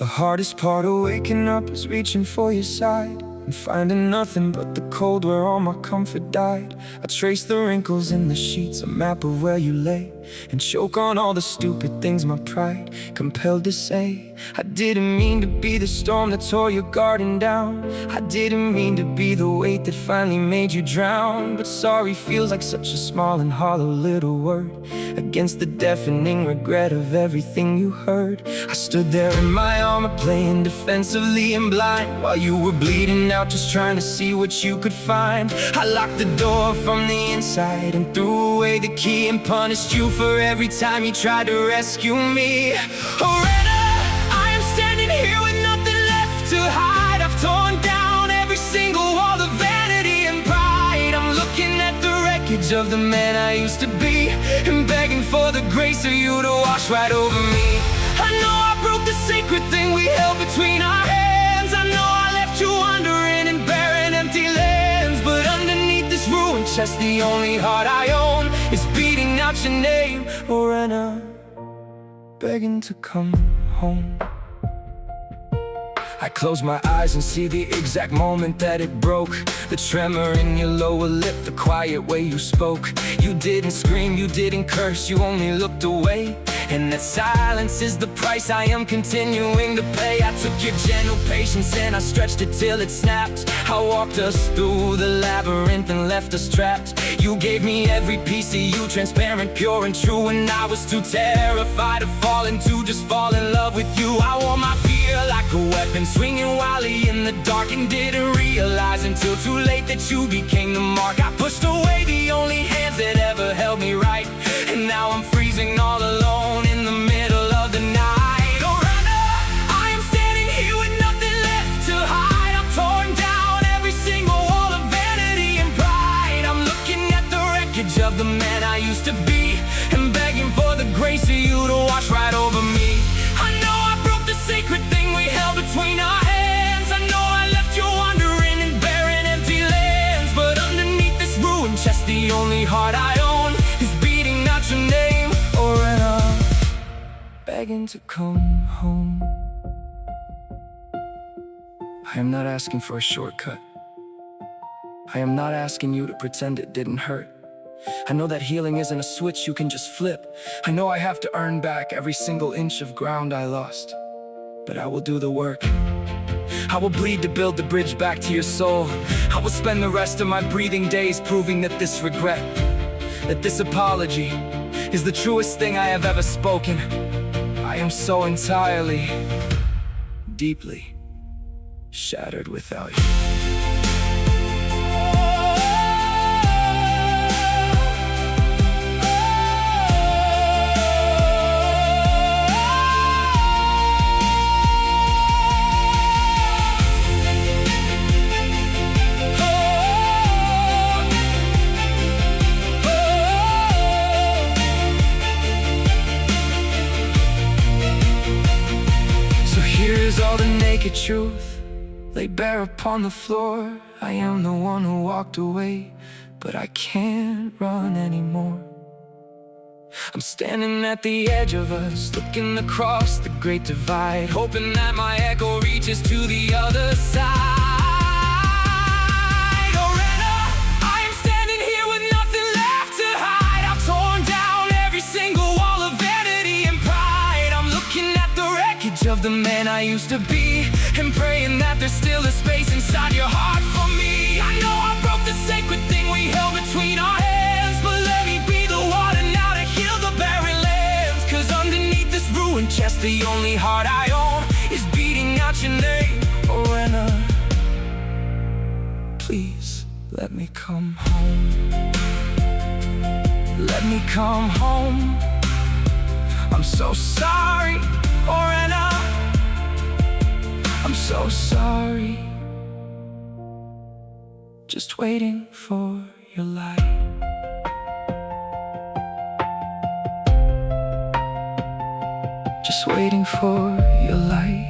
The hardest part of waking up is reaching for your side and finding nothing but the cold where all my comfort died. I trace the wrinkles in the sheets, a map of where you lay, and choke on all the stupid things my pride compelled to say. I didn't mean to be the storm that tore your garden down. I didn't mean to be the weight that finally made you drown. But sorry feels like such a small and hollow little word against the deafening regret of everything you heard. I stood there in my armor playing defensively and blind, while you were bleeding out just trying to see what you could find. I locked the door from the inside and threw away the key and punished you for every time you tried to rescue me. Loretta, I am standing here with nothing left to hide. I've torn down every single wall of vanity and pride. I'm looking at the wreckage of the man I used to be and begging for the grace of you to wash right over me. I know I broke the sacred thing we held between our hands. I know I left you wandering in barren, empty lands. But underneath this ruined chest, the only heart I own is beating out your name, Loretta, begging to come home. I close my eyes and see the exact moment that it broke. The tremor in your lower lip, the quiet way you spoke. You didn't scream, you didn't curse, you only looked away. And that silence is the price I am continuing to pay. I took your gentle patience and I stretched it till it snapped. I walked us through the labyrinth and left us trapped. You gave me every piece of you, transparent, pure and true. And I was too terrified of falling to just fall in love with you. I wore my fear like a weapon, swinging wildly in the dark, and didn't realize until too late that you became the mark. I pushed away the only hands that ever held me right, and now I'm freezing all alone in the middle of the night. Loretta, I am standing here with nothing left to hide. I've torn down every single wall of vanity and pride. I'm looking at the wreckage of the man I used to be and begging for the grace of you to wash right over me. I know I broke the sacred thing we held between our hands. I know I left you wandering in barren, empty lands. But underneath this ruined chest, the only heart I own is beating out your name, Loretta, begging to come home. I am not asking for a shortcut. I am not asking you to pretend it didn't hurt. I know that healing isn't a switch you can just flip. I know I have to earn back every single inch of ground I lost. But I will do the work. I will bleed to build the bridge back to your soul. I will spend the rest of my breathing days proving that this regret, that this apology is the truest thing I have ever spoken. I am so entirely, deeply shattered without you. Here's all the naked truth laid bare upon the floor. I am the one who walked away, but I can't run anymore. I'm standing at the edge of us, looking across the great divide, hoping that my echo reaches to the other side. Loretta, I am standing here with nothing left to hide. I've torn down every single wall of vanity and pride. I'm looking at the wreckage of the man I used to be and praying that there's still a space inside your heart for me. I know I broke the sacred thing we held between our hands, but let me be the water now to heal the barren lands. Cause underneath this ruined chest, the only heart I own is beating out your name, Loretta. Please let me come home. Let me come home. I'm so sorry, Loretta. I'm so sorry. Just waiting for your light. Just waiting for your light.